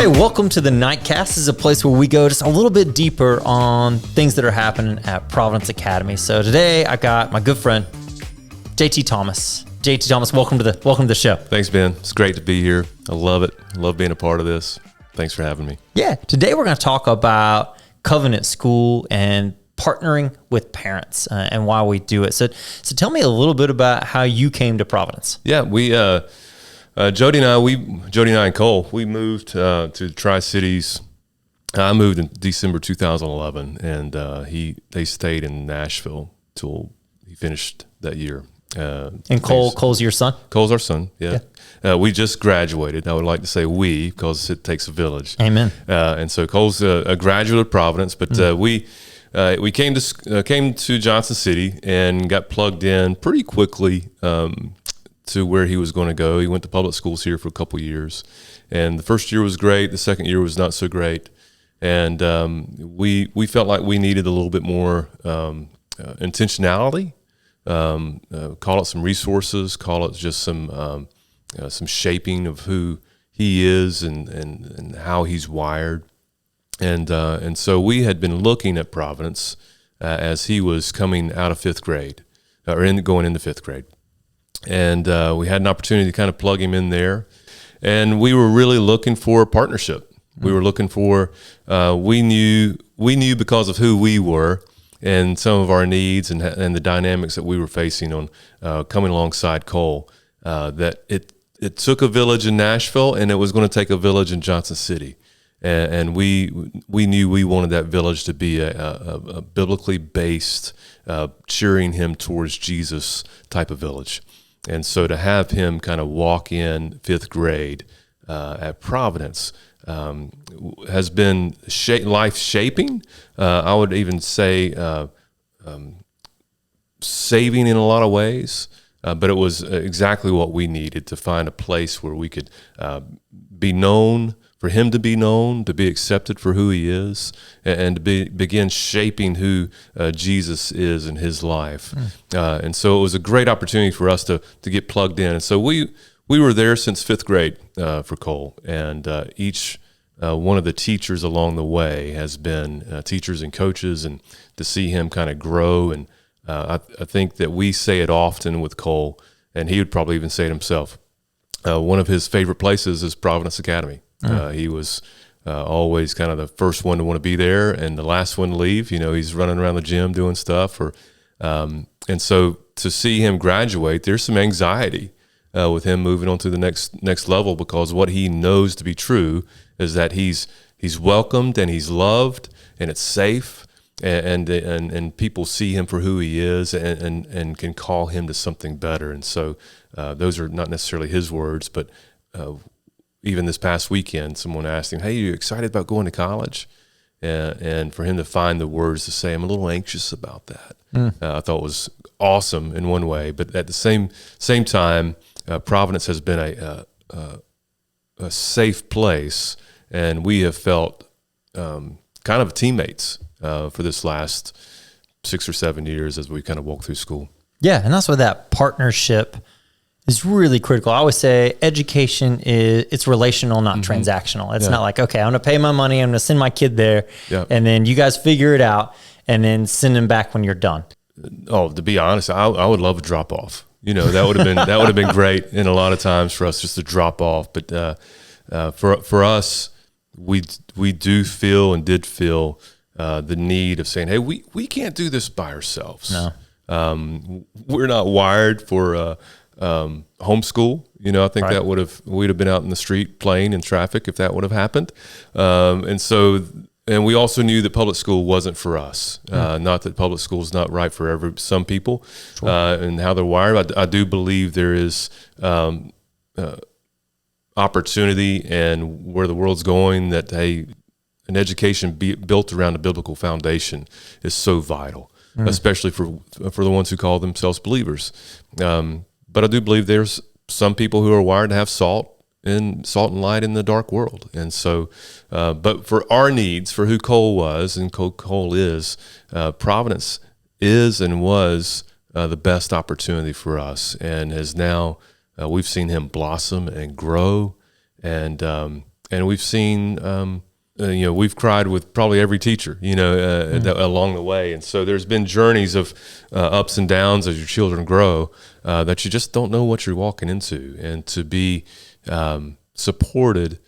Hey, welcome to the Nightcast. This is a place where we go just a little bit deeper on things that are happening at Providence Academy. So today I got my good friend, JT Thomas. JT Thomas, welcome to the show. Thanks, Ben. It's great to be here. I love it. I love being a part of this. Thanks for having me. Yeah, today we're going to talk about Covenant School and partnering with parents and why we do it. So tell me a little bit about how you came to Providence. Yeah, we Jody and I and Cole, we moved to the Tri-Cities. I moved in December 2011, and they stayed in Nashville till he finished that year. And Cole's your son? Cole's our son, yeah. We just graduated. I would like to say we, because it takes a village. Amen. And so Cole's a graduate of Providence, but we came to Johnson City and got plugged in pretty quickly to where he was going to go. He went to public schools here for a couple years, and the first year was great. The second year was not so great, and we felt like we needed a little bit more intentionality. Call it some resources. Call it just some shaping of who he is and how he's wired. And so we had been looking at Providence as he was coming out of fifth grade, going into fifth grade. And we had an opportunity to kind of plug him in there. And we were really looking for a partnership. We were looking for, we knew because of who we were and some of our needs and the dynamics that we were facing on coming alongside Cole, that it took a village in Nashville and it was going to take a village in Johnson City. And we knew we wanted that village to be a biblically based, cheering him towards Jesus type of village. And so to have him kind of walk in fifth grade at Providence has been life-shaping. I would even say saving in a lot of ways. But it was exactly what we needed to find a place where we could be known, for him to be known, to be accepted for who he is, and to begin shaping who Jesus is in his life. And so it was a great opportunity for us to get plugged in. And so we were there since fifth grade for Cole, and each one of the teachers along the way has been teachers and coaches, and to see him kind of grow. And I think that we say it often with Cole, and he would probably even say it himself. One of his favorite places is Providence Academy. He was always kind of the first one to want to be there and the last one to leave. You know, he's running around the gym doing stuff. And so to see him graduate, there's some anxiety with him moving on to the next level, because what he knows to be true is that he's welcomed and he's loved and it's safe, and people see him for who he is and can call him to something better. And so those are not necessarily his words, but even this past weekend, someone asked him, "Hey, are you excited about going to college?" And for him to find the words to say, "I'm a little anxious about that," I thought was awesome in one way. But at the same time, Providence has been a safe place, and we have felt kind of teammates for this last 6 or 7 years as we kind of walk through school. Yeah, and that's why that partnership is really critical. I always say education it's relational, not transactional. It's not like, okay, I'm going to pay my money, I'm going to send my kid there, and then you guys figure it out, and then send them back when you're done. Oh, to be honest, I would love a drop off. You know, that would have been great. And a lot of times for us just to drop off, but for us, we do feel and did feel the need of saying, hey, we can't do this by ourselves. No, we're not wired for homeschool. You know, I think that we'd have been out in the street playing in traffic if that would have happened. And we also knew that public school wasn't for us. Not that public school is not right for some people, and how they're wired. I do believe there is opportunity, and where the world's going, that an education built around a biblical foundation is so vital, especially for the ones who call themselves believers. But I do believe there's some people who are wired to have salt and light in the dark world. And so, but for our needs, for who Cole was and Cole is, Providence is and was the best opportunity for us, and has now we've seen him blossom and grow, and and we've seen, we've cried with probably every teacher, along the way. And so there's been journeys of ups and downs as your children grow that you just don't know what you're walking into. And to be supported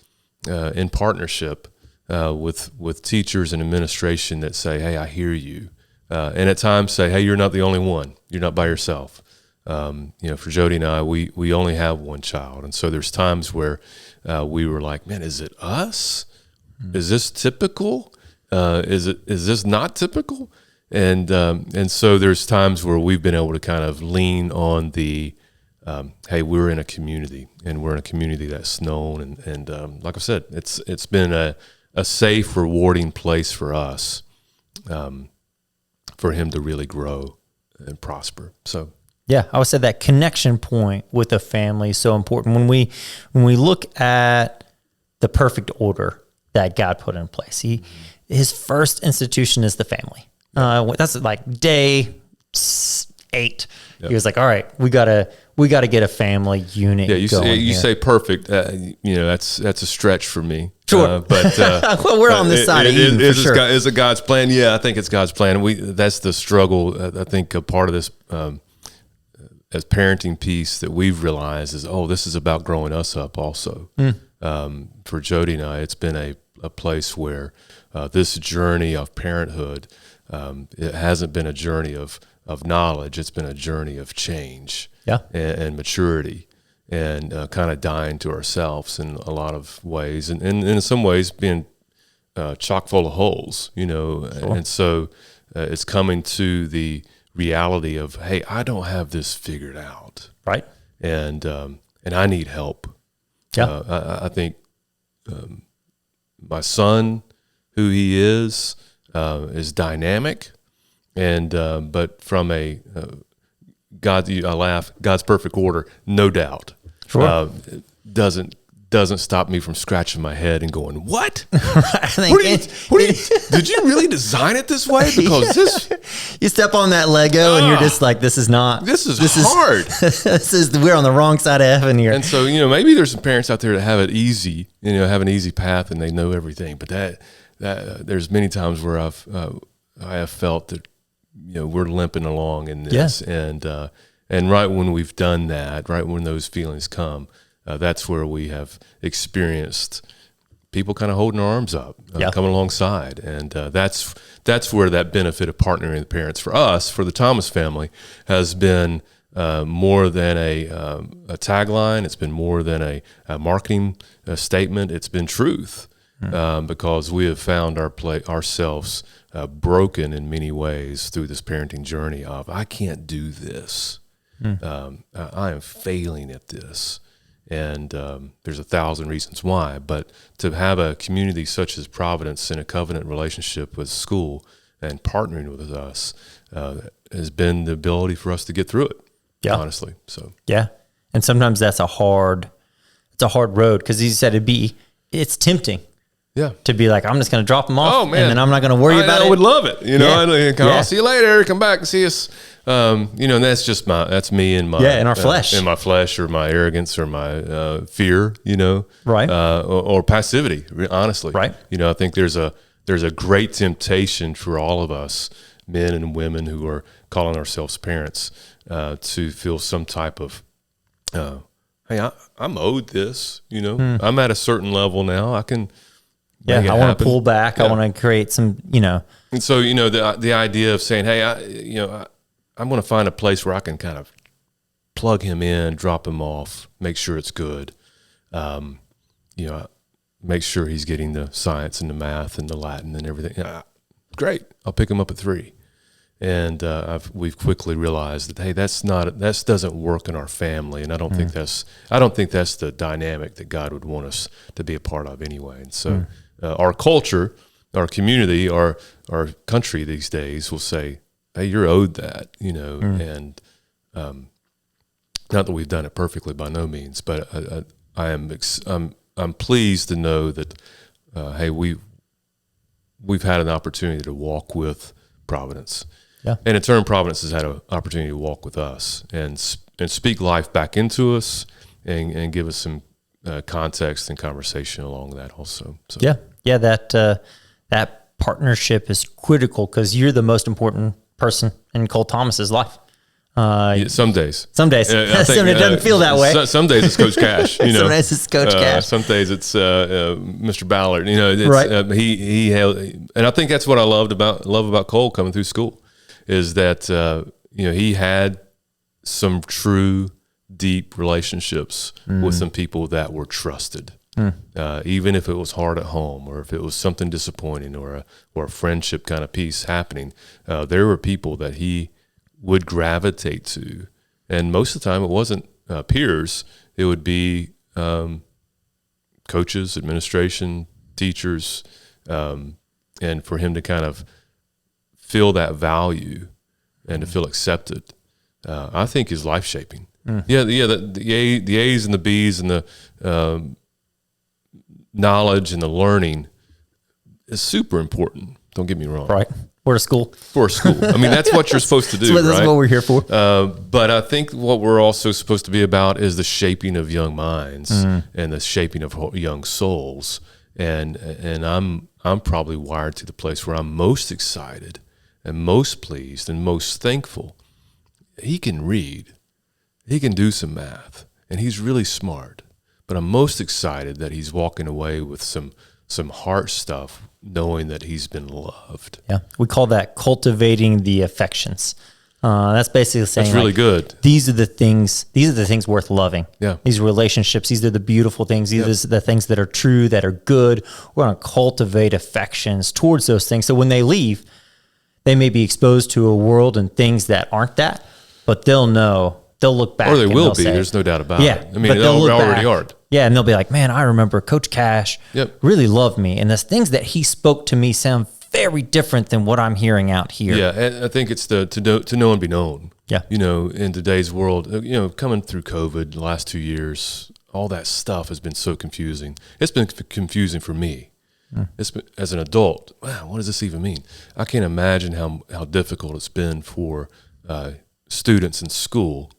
in partnership with teachers and administration that say, hey, I hear you. And at times say, hey, you're not the only one. You're not by yourself. For Jody and I, we only have one child. And so there's times where we were like, man, is it us? Is this typical? Is this not typical? And so there's times where we've been able to kind of lean on the, hey, we're in a community, and we're in a community that's known. And like I said, it's been a safe, rewarding place for us, for him to really grow and prosper. So. Yeah, I would say that connection point with a family is so important. When we look at the perfect order that God put in place, his first institution is the family. That's like day 8. Yep. He was like, all right, we gotta get a family unit. Yeah, you say perfect. That's a stretch for me. Sure, but well, we're on this side of Eden for sure. Is it God's plan? Yeah, I think it's God's plan. That's the struggle. I think a part of this. As parenting piece that we've realized is, this is about growing us up also. For Jody and I, it's been a place where this journey of parenthood, it hasn't been a journey of knowledge. It's been a journey of change and maturity, and kind of dying to ourselves in a lot of ways, and in some ways being chock full of holes, Sure. And so it's coming to the reality of, hey, I don't have this figured out, right? And I need help. Yeah, I think my son, who he is dynamic, and but from a I laugh. God's perfect order, no doubt, sure, doesn't stop me from scratching my head and going, what? Did you really design it this way? Because you step on that Lego and you're just like, this is hard. We're on the wrong side of heaven here. And so, maybe there's some parents out there that have it easy, have an easy path and they know everything. But that there's many times where I have felt that, we're limping along in this. Yeah. And right when we've done that, right when those feelings come, that's where we have experienced people kind of holding our arms up, coming alongside. And that's where that benefit of partnering with parents for us, for the Thomas family, has been more than a tagline. It's been more than a marketing statement. It's been truth, because we have found ourselves broken in many ways through this parenting journey of, I can't do this. I am failing at this. And there's 1,000 reasons why, but to have a community such as Providence in a covenant relationship with school and partnering with us has been the ability for us to get through it. Yeah, honestly. So and sometimes that's a hard road, because you said it's tempting. Yeah, to be like, I'm just going to drop them off, and then I'm not going to worry about it. I would love it, I'll see you later. Come back and see us. And that's me and my in our flesh, in my flesh, or my arrogance, or my fear, right, or passivity. Honestly, right. I think there's a great temptation for all of us, men and women who are calling ourselves parents, to feel some type of, hey, I'm owed this. I'm at a certain level now. I can. Yeah, I want to pull back. Yeah. I want to create some, And so, the idea of saying, hey, I'm going to find a place where I can kind of plug him in, drop him off, make sure it's good. Make sure he's getting the science and the math and the Latin and everything. Great. I'll pick him up at 3. And we've quickly realized that, hey, that doesn't work in our family, and I don't think that's the dynamic that God would want us to be a part of anyway. And so our culture, our community, our country these days will say, hey, you're owed that, and not that we've done it perfectly by no means, but I'm pleased to know that hey, we've had an opportunity to walk with Providence. Yeah. And in turn, Providence has had an opportunity to walk with us and speak life back into us and give us some context and conversation along that also. So. Yeah. That partnership is critical because you're the most important person in Cole Thomas's life. Some days. Some days. It doesn't feel that way. Some days it's Coach Cash. Some days it's Coach Cash. Some days it's Mr. Ballard. It's, right. He held, and I think that's what I love about Cole coming through school, is that he had some true, deep relationships with some people that were trusted. Even if it was hard at home, or if it was something disappointing, or a friendship kind of piece happening, there were people that he would gravitate to, and most of the time it wasn't peers. It would be coaches, administration, teachers, and for him to kind of feel that value and to feel accepted, I think is life shaping. The A's and the B's and the knowledge and the learning is super important. Don't get me wrong. Right. For a school. I mean, that's what you're supposed to do, right? That's what we're here for. But I think what we're also supposed to be about is the shaping of young minds and the shaping of young souls. And I'm probably wired to the place where I'm most excited and most pleased and most thankful. He can read. He can do some math. And he's really smart. But I'm most excited that he's walking away with some heart stuff, knowing that he's been loved. Yeah, we call that cultivating the affections. That's basically saying that's really good. These are the things worth loving. Yeah, these relationships. These are the beautiful things. These are the things that are true, that are good. We're going to cultivate affections towards those things. So when they leave, they may be exposed to a world and things that aren't that, but they'll know. They'll look back, or they will be. Say, there's no doubt about it. I mean, they already are. Yeah, and they'll be like, man, I remember Coach Cash really loved me. And the things that he spoke to me sound very different than what I'm hearing out here. Yeah, and I think it's to know and be known. Yeah. In today's world, coming through COVID the last 2 years, all that stuff has been so confusing. It's been confusing for me. It's been, as an adult, wow, what does this even mean? I can't imagine how difficult it's been for students in school,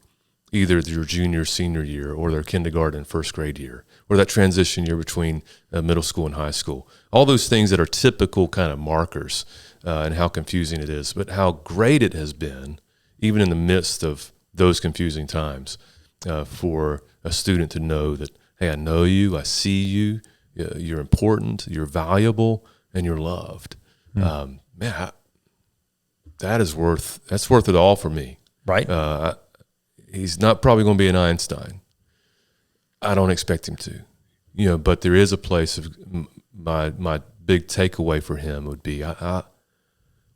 either their junior, senior year, or their kindergarten and first grade year, or that transition year between middle school and high school. All those things that are typical kind of markers, and how confusing it is, but how great it has been, even in the midst of those confusing times, for a student to know that, hey, I know you, I see you, you're important, you're valuable, and you're loved. Man, that's worth it all for me. Right. He's not probably going to be an Einstein. I don't expect him to, but there is a place of my big takeaway for him would be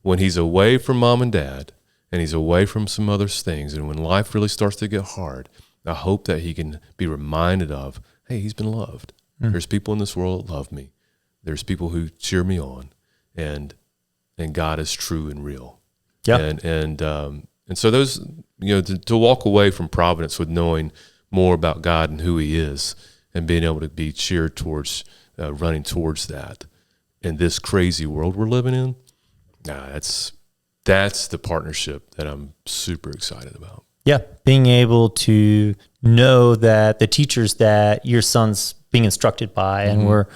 when he's away from mom and dad and he's away from some other things, and when life really starts to get hard, I hope that he can be reminded of, hey, he's been loved. There's people in this world that love me. There's people who cheer me on, and God is true and real. Yeah. And so those, to walk away from Providence with knowing more about God and who he is, and being able to be cheered towards, running towards that in this crazy world we're living in, that's the partnership that I'm super excited about. Yeah, being able to know that the teachers that your son's being instructed by and were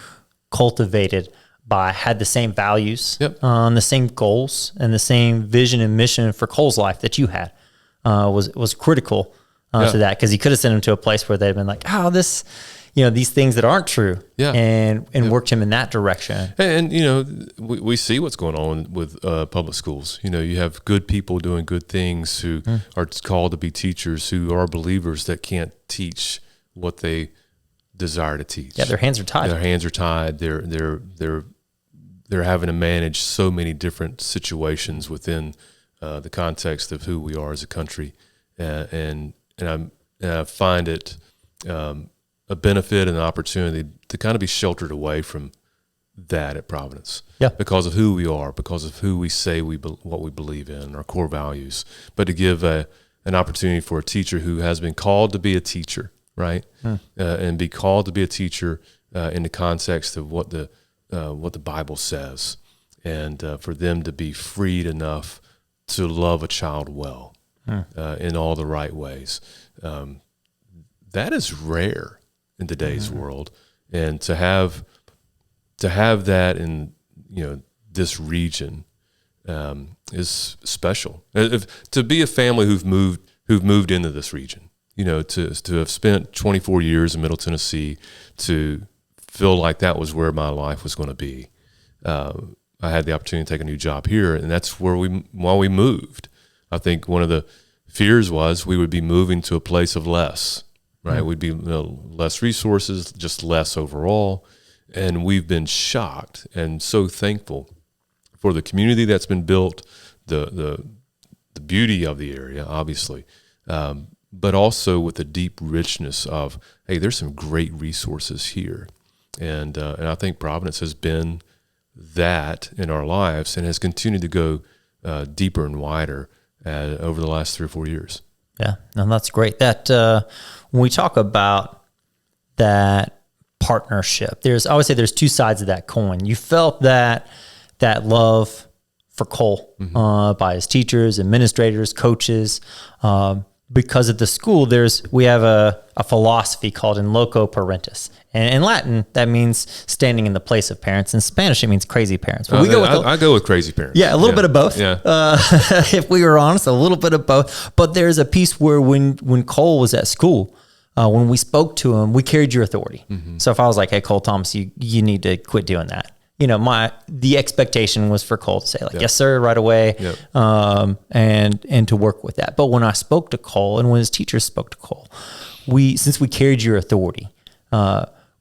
cultivated by had the same values, the same goals, and the same vision and mission for Cole's life that you had was critical to that, because he could have sent him to a place where they'd been like, oh, this, these things that aren't true, and worked him in that direction. And we see what's going on with public schools. You have good people doing good things who are called to be teachers, who are believers that can't teach what they desire to teach. Yeah, their hands are tied. They're having to manage so many different situations within the context of who we are as a country, and I find it a benefit and an opportunity to kind of be sheltered away from that at Providence, because of who we are, because of who we say what we believe in, our core values, but to give an opportunity for a teacher who has been called to be a teacher, right, and be called to be a teacher in the context of what the Bible says, and for them to be freed enough to love a child well in all the right ways. That is rare in today's world, and to have that in this region is special. To be a family who've moved into this region, to have spent 24 years in Middle Tennessee, to feel like that was where my life was going to be. I had the opportunity to take a new job here, and that's while we moved. I think one of the fears was we would be moving to a place of less, right? We'd be less resources, just less overall. And we've been shocked and so thankful for the community that's been built, the beauty of the area, obviously, but also with the deep richness of, hey, there's some great resources here. And I think Providence has been that in our lives and has continued to go deeper and wider over the last 3 or 4 years. Yeah, no, that's great. That when we talk about that partnership, I would say there's two sides of that coin. You felt that love for Cole by his teachers, administrators, coaches. Because at the school, we have a philosophy called in loco parentis. And in Latin, that means standing in the place of parents. In Spanish, it means crazy parents. But I go with crazy parents. Yeah, a little bit of both. Yeah. If we were honest, a little bit of both. But there's a piece where when Cole was at school, when we spoke to him, we carried your authority. So if I was like, hey, Cole Thomas, you need to quit doing that. The expectation was for Cole to say yes, sir, right away, and to work with that. But when I spoke to Cole and when his teachers spoke to Cole, since we carried your authority,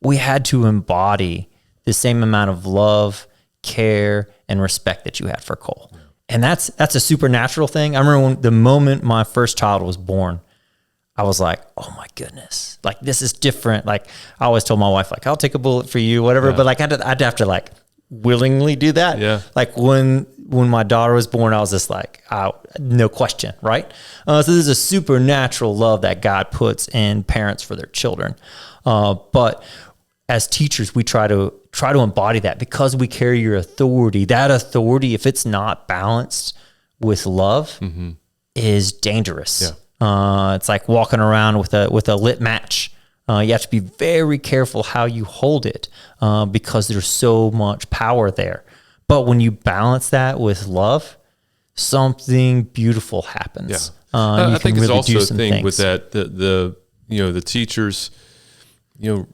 we had to embody the same amount of love, care, and respect that you had for Cole. Yeah. And that's a supernatural thing. I remember the moment my first child was born, I was like, oh my goodness, this is different. I always told my wife, I'll take a bullet for you, whatever. Yeah. But I'd have to willingly do that. Yeah. When my daughter was born, I was just no question, right? So there's a supernatural love that God puts in parents for their children. But as teachers, we try to embody that because we carry your authority. That authority, if it's not balanced with love, is dangerous. Yeah. It's like walking around with a lit match. You have to be very careful how you hold it because there's so much power there. But when you balance that with love, something beautiful happens. Yeah. I think it's also a thing with that the teachers, you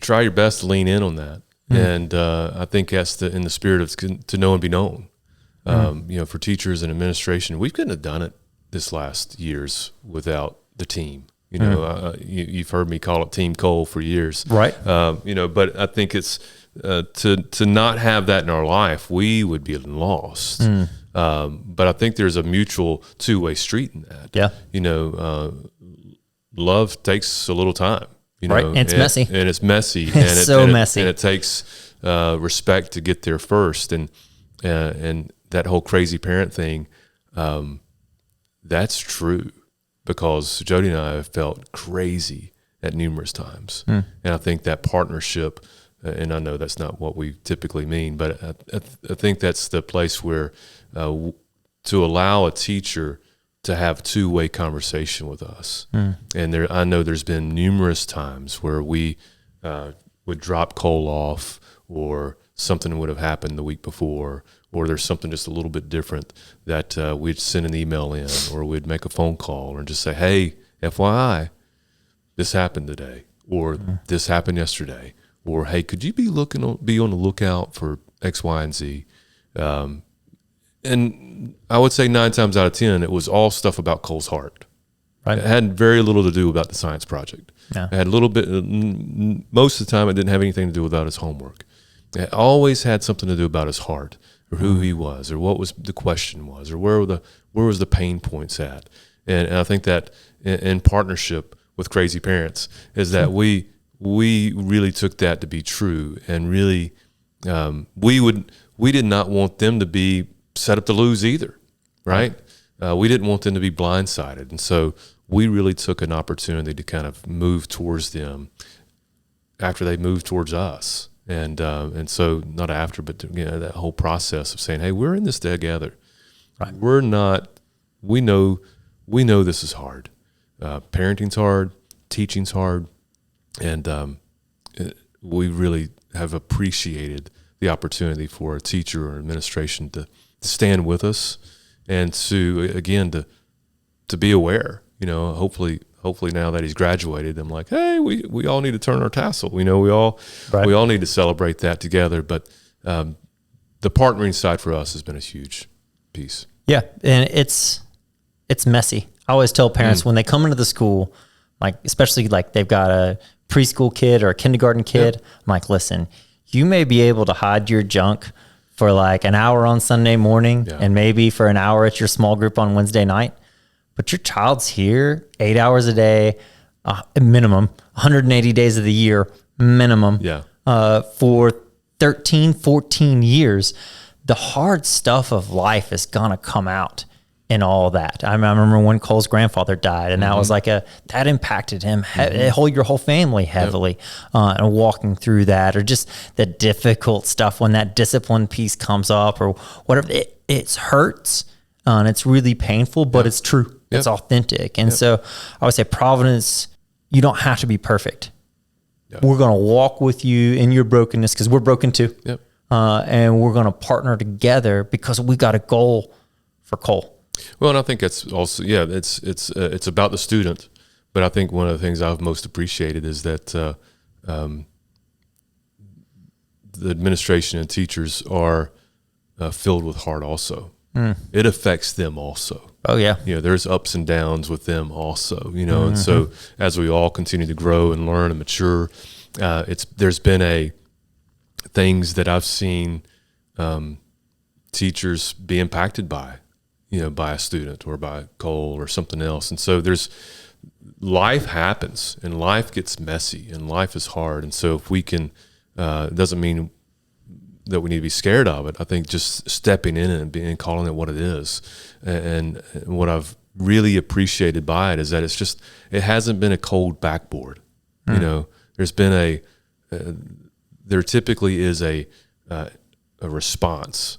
try your best to lean in on that, and I think that's in the spirit of to know and be known. For teachers and administration, we couldn't have done it this last years without the team. You've heard me call it Team Cole for years, right? But I think it's to not have that in our life, we would be lost. But I think there's a mutual two-way street in that. Yeah. Love takes a little time. Right, and it's messy. And it's messy. It's so messy. And it takes respect to get there first. And that whole crazy parent thing, that's true because Jody and I have felt crazy at numerous times. And I think that partnership, and I know that's not what we typically mean, but I think that's the place where to allow a teacher to have two-way conversation with us. And I know there's been numerous times where we would drop Cole off, or something would have happened the week before, or there's something just a little bit different that we'd send an email in, or we'd make a phone call, or just say, hey, FYI, this happened today, or this happened yesterday, or hey, could you be on the lookout for X, Y, and Z? And I would say 9 times out of 10, it was all stuff about Cole's heart. Right. It had very little to do about the science project. Yeah. It had a little bit, most of the time, it didn't have anything to do about his homework. It always had something to do about his heart, or who he was, or what was the question was, or where was the pain points at. And I think that in partnership with Crazy Parents is that we really took that to be true, and really we did not want them to be set up to lose either, right? We didn't want them to be blindsided, and so we really took an opportunity to kind of move towards them after they moved towards us, and so not after, but that whole process of saying, hey, we're in this together. Right. We're not. We know this is hard. Parenting's hard. Teaching's hard. And we really have appreciated the opportunity for a teacher or administration to stand with us and to, again, to be aware. Hopefully now that he's graduated, I'm like, hey, we all need to turn our tassel. We all need to celebrate that together. But the partnering side for us has been a huge piece. Yeah, and it's messy. I always tell parents when they come into the school, like especially like they've got a preschool kid or a kindergarten kid, I'm like, listen, you may be able to hide your junk for like an hour on Sunday morning and maybe for an hour at your small group on Wednesday night, but your child's here 8 hours a day, minimum, 180 days of the year, minimum, for 13, 14 years. The hard stuff of life is going to come out in all that. I remember when Cole's grandfather died, and that was like that impacted him, your whole family heavily, and walking through that, or just the difficult stuff when that discipline piece comes up or whatever. It hurts, and it's really painful, but it's true. It's authentic. And so I would say Providence, you don't have to be perfect. We're going to walk with you in your brokenness because we're broken too. And we're going to partner together because we got a goal for Cole. Well, and I think that's also, it's about the student. But I think one of the things I've most appreciated is that the administration and teachers are filled with heart also. It affects them also. Oh, yeah. There's ups and downs with them also, and so as we all continue to grow and learn and mature, there's been things that I've seen teachers be impacted by a student or by Cole or something else. And so life happens and life gets messy and life is hard. And so if we can, it doesn't mean that we need to be scared of it. I think just stepping in and calling it what it is. And what I've really appreciated by it is that it hasn't been a cold backboard. There's been there typically is a response.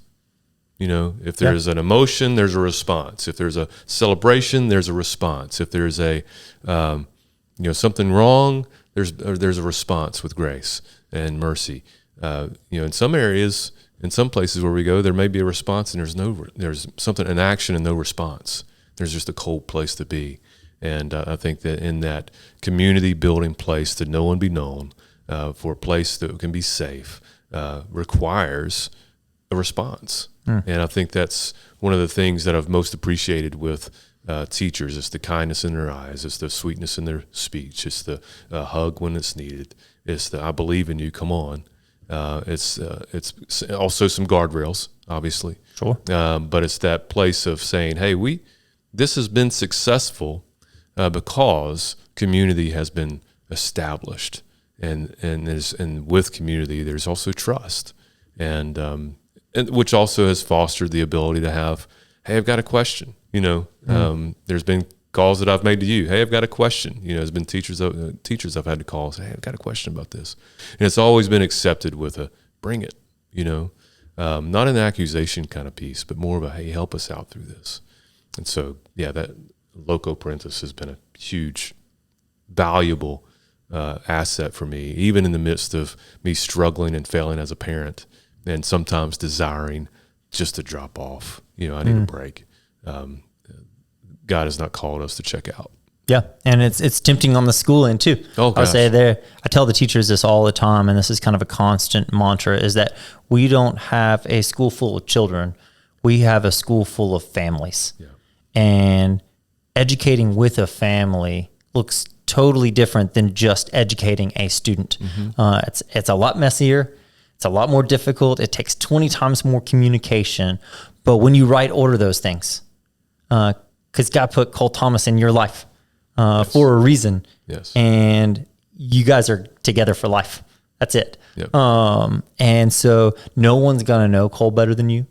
If there's an emotion, there's a response. If there's a celebration, there's a response. If there's something wrong, there's a response with grace and mercy. In some areas, in some places where we go, there may be a response and there's something, an action and no response. There's just a cold place to be. And I think that in that community building place to know and be known, for a place that can be safe, requires a response. And I think that's one of the things that I've most appreciated with teachers. It's the kindness in their eyes. It's the sweetness in their speech. It's the hug when it's needed. It's the I believe in you, come on. It's also some guardrails, obviously. Sure. But it's that place of saying, hey, this has been successful because community has been established. And with community, there's also trust, and which also has fostered the ability to have, hey, I've got a question. There's been calls that I've made to you. Hey, I've got a question. There's been teachers I've had to call and say, hey, I've got a question about this, and it's always been accepted with a bring it. Not an accusation kind of piece, but more of a hey, help us out through this. And so, that loco parentis has been a huge, valuable asset for me, even in the midst of me struggling and failing as a parent and sometimes desiring just to drop off. I need a break. God has not called us to check out. Yeah, and it's tempting on the school end too. Oh, gosh. I tell the teachers this all the time, and this is kind of a constant mantra, is that we don't have a school full of children. We have a school full of families. Yeah. And educating with a family looks totally different than just educating a student. It's a lot messier. It's a lot more difficult. It takes 20 times more communication. But when you order those things, because God put Cole Thomas in your life for a reason. Yes. And you guys are together for life. That's it. Yep. And so no one's going to know Cole better than you.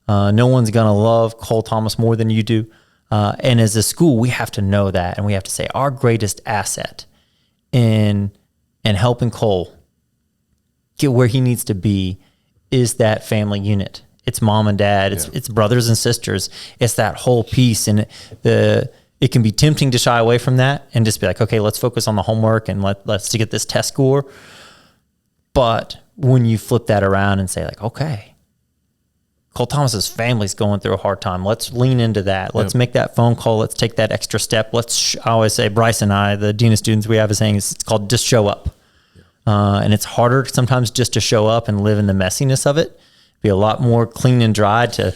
No one's going to love Cole Thomas more than you do. And as a school, we have to know that, and we have to say our greatest asset in helping Cole get where he needs to be is that family unit. It's mom and dad. It's brothers and sisters. It's that whole piece, and it can be tempting to shy away from that and just be like, okay, let's focus on the homework and let's to get this test score. But when you flip that around and say like, okay, Cole Thomas's family's going through a hard time. Let's lean into that. Let's make that phone call. Let's take that extra step. I always say, Bryce and I, the dean of students we have, is saying it's called just show up. And it's harder sometimes just to show up and live in the messiness of it. Be a lot more clean and dry to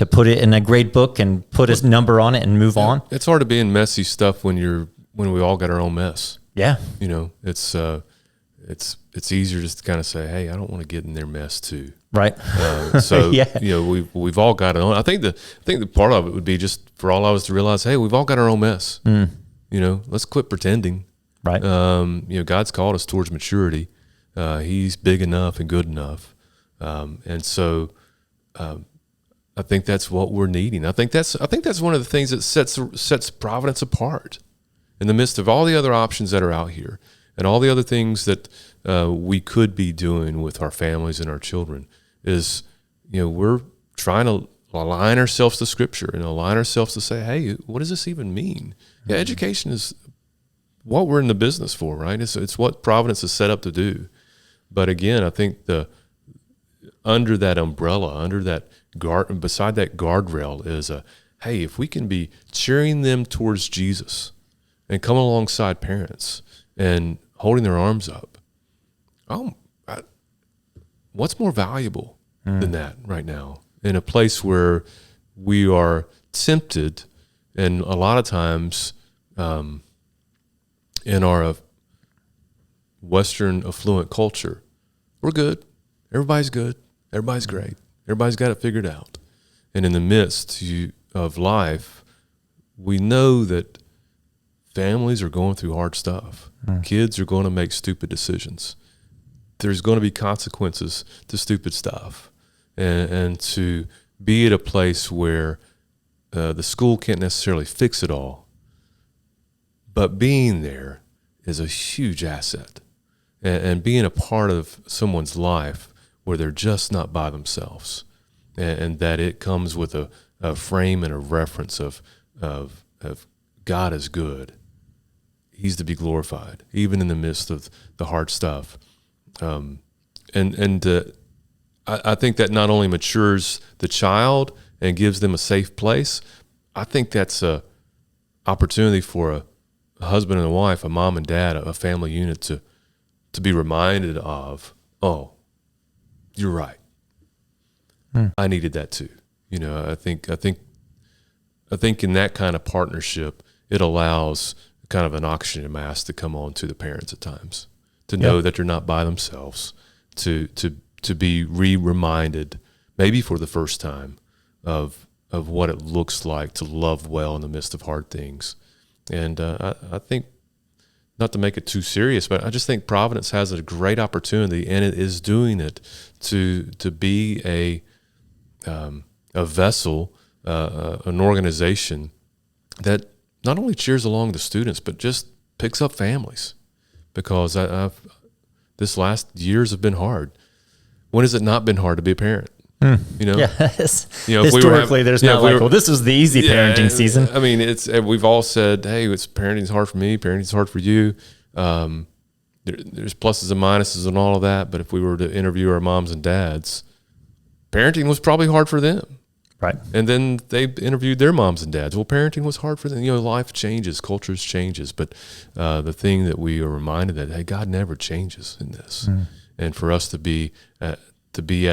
put it in a grade book and put a number on it and move on. It's hard to be in messy stuff when we all got our own mess. Yeah. You know, it's easier just to kind of say, hey, I don't want to get in their mess too. Right. So, you know, we've all got it on. I think the part of it would be just for all of us to realize, hey, we've all got our own mess. You know, let's quit pretending. Right. You know, God's called us towards maturity. He's big enough and good enough. And so, I think that's what we're needing. I think that's one of the things that sets Providence apart in the midst of all the other options that are out here and all the other things that we could be doing with our families and our children. Is, you know, we're trying to align ourselves to Scripture and align ourselves to say, hey, what does this even mean? Yeah, education is what we're in the business for, right? It's what Providence is set up to do. But again, I think under that umbrella, under that beside that guardrail is hey, if we can be cheering them towards Jesus and come alongside parents and holding their arms up, what's more valuable than that right now in a place where we are tempted, and a lot of times in our Western affluent culture, we're good. Everybody's good. Everybody's great. Everybody's got it figured out. And in the midst of life, we know that families are going through hard stuff. Kids are going to make stupid decisions. There's going to be consequences to stupid stuff. And to be at a place where the school can't necessarily fix it all, but being there is a huge asset. And being a part of someone's life where they're just not by themselves, and that it comes with a frame and a reference of God is good. He's to be glorified, even in the midst of the hard stuff. I think that not only matures the child and gives them a safe place, I think that's a opportunity for a husband and a wife, a mom and dad, a family unit to be reminded of, oh, you're right. I needed that too. You know, I think in that kind of partnership, it allows kind of an oxygen mask to come on to the parents at times, to know that they're not by themselves, to be reminded, maybe for the first time, of what it looks like to love well in the midst of hard things. And I think, not to make it too serious, but I just think Providence has a great opportunity, and it is doing it to be a vessel, an organization that not only cheers along the students, but just picks up families. Because this last years have been hard. When has it not been hard to be a parent? You know, yes. You know, historically, there's not like, well, this is the easy parenting season. I mean, we've all said, hey, parenting's hard for me, parenting's hard for you. There's pluses and minuses and all of that. But if we were to interview our moms and dads, parenting was probably hard for them. Right. And then they interviewed their moms and dads. Well, parenting was hard for them. You know, life changes, cultures changes. But the thing that we are reminded that, hey, God never changes in this. And for us to be at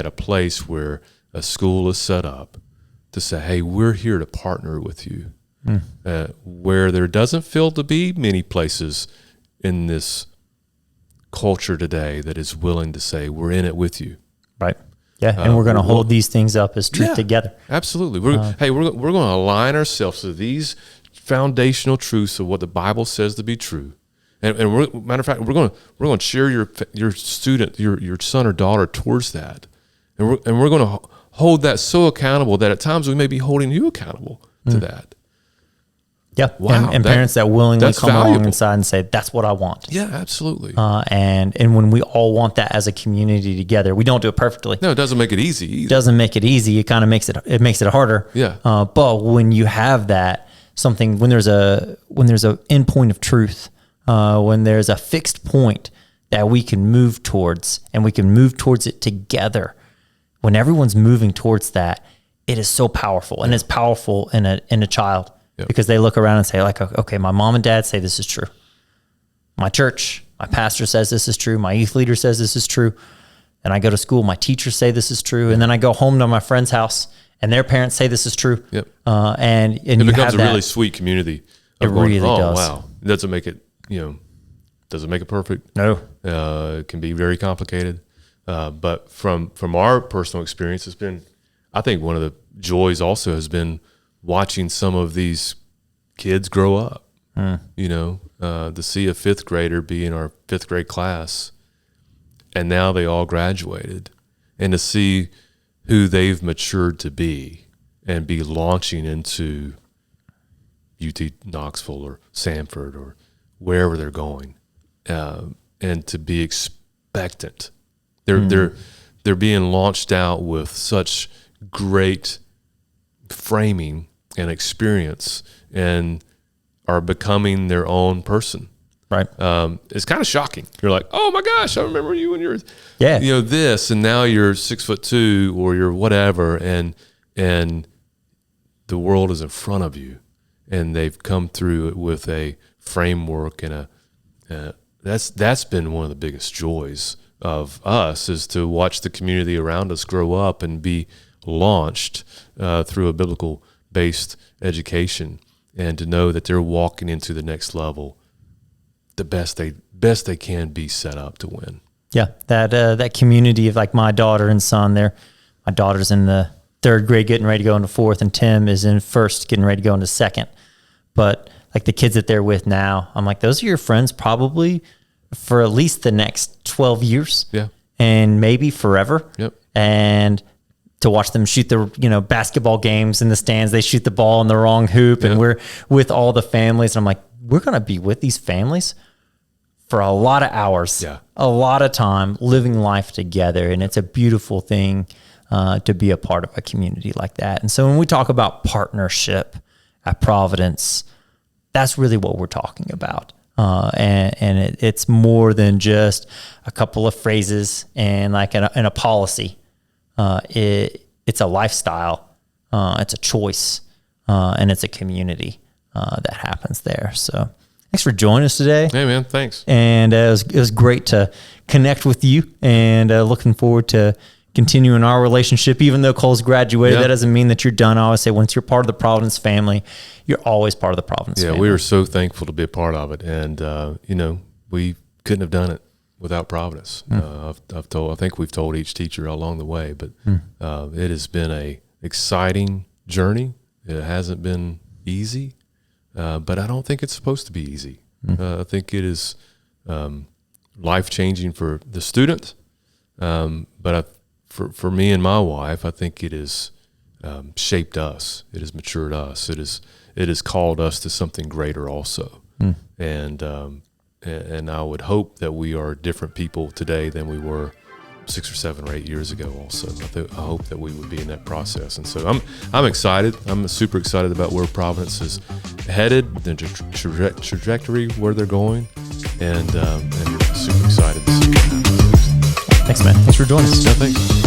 a place where a school is set up to say, hey, we're here to partner with you, where there doesn't feel to be many places in this culture today that is willing to say, we're in it with you. Right. Yeah, and we're going to hold these things up as truth together. Absolutely. We're going to align ourselves to these foundational truths of what the Bible says to be true. And matter of fact, we're going to cheer your student, your son or daughter towards that, and we're going to hold that so accountable that at times we may be holding you accountable to that. Yeah, wow, and parents that willingly come valuable. along inside and say, "That's what I want." Yeah, absolutely. And when we all want that as a community together, we don't do it perfectly. No, it doesn't make it easy either. It doesn't make it easy. It kind of makes it harder. Yeah. But when you have that, something, when there's a end point of truth, when there's a fixed point that we can move towards, and we can move towards it together. When everyone's moving towards that, it is so powerful, and it's powerful in a child because they look around and say, like, okay, my mom and dad say this is true. My church, my pastor says this is true. My youth leader says this is true. And I go to school, my teachers say this is true. And then I go home to my friend's house and their parents say this is true. Yep. And it becomes a really sweet community. It really does. Wow. It doesn't make it, doesn't make it perfect. No. It can be very complicated. But from our personal experience, it's been, I think one of the joys also has been watching some of these kids grow up. To see a fifth grader be in our fifth grade class, and now they all graduated, and to see who they've matured to be and be launching into UT Knoxville or Sanford or wherever they're going, and to be expectant. They're being launched out with such great framing and experience, and are becoming their own person. Right. It's kind of shocking. You're like, oh my gosh, I remember you when you were, this, and now you're 6'2" or you're whatever, and the world is in front of you, and they've come through it with a framework, and that's been one of the biggest joys of us, is to watch the community around us grow up and be launched through a biblical-based education, and to know that they're walking into the next level the best they can be set up to win. Yeah, that community of, like, my daughter and son there. My daughter's in the third grade getting ready to go into fourth, and Tim is in first getting ready to go into second. But like the kids that they're with now, I'm like, those are your friends probably for at least the next 12 years. Yeah. And maybe forever. Yep. And to watch them shoot the basketball games in the stands, they shoot the ball in the wrong hoop, and we're with all the families. And I'm like, we're going to be with these families for a lot of hours, a lot of time, living life together. And it's a beautiful thing to be a part of a community like that. And so when we talk about partnership at Providence, that's really what we're talking about. And it's more than just a couple of phrases and like a policy. It's a lifestyle, it's a choice, and it's a community that happens there. So thanks for joining us today. Hey man, thanks. And it was great to connect with you, and looking forward to continuing our relationship. Even though Cole's graduated, that doesn't mean that you're done. I always say, once you're part of the Providence family, you're always part of the Providence family. Yeah, we are so thankful to be a part of it. And, we couldn't have done it without Providence. I think we've told each teacher along the way, but it has been a exciting journey. It hasn't been easy, but I don't think it's supposed to be easy. I think it is life-changing for the student, but for me and my wife, I think it has shaped us. It has matured us. It has called us to something greater also. And I would hope that we are different people today than we were 6 or 7 or 8 years ago also. I hope that we would be in that process. And so I'm excited. I'm super excited about where Providence is headed, the trajectory where they're going, and super excited to see what happens. Thanks, man. Thanks for joining us. Yeah, thanks.